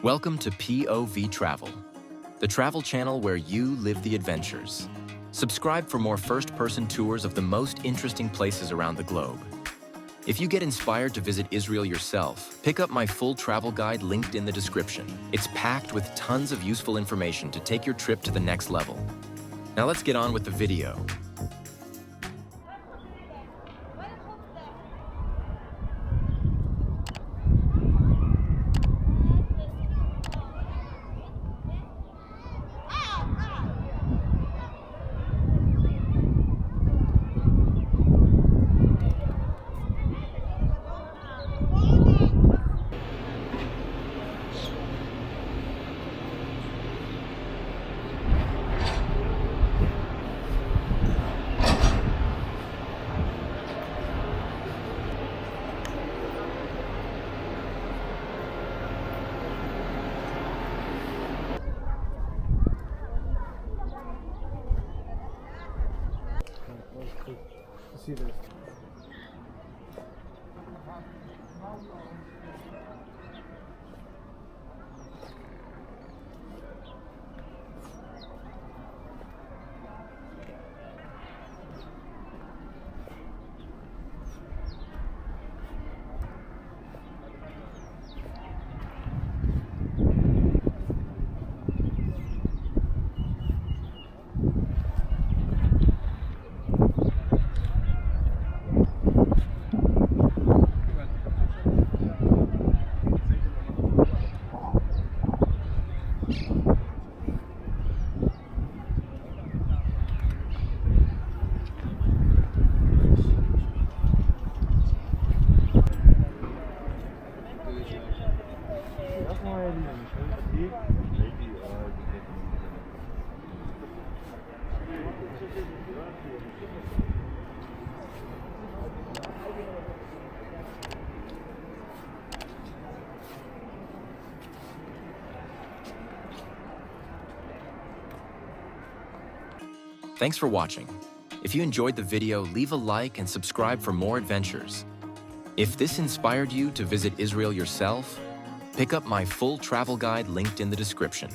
Welcome to POV Travel, the travel channel where you live the adventures. Subscribe for more first-person tours of the most interesting places around the globe. If you get inspired to visit Israel yourself, pick up my full travel guide linked in the description. It's packed with tons of useful information to take your trip to the next level. Now let's get on with the video. See this. Thanks for watching. If you enjoyed the video, leave a like and subscribe for more adventures. If this inspired you to visit Israel yourself, pick up my full travel guide linked in the description.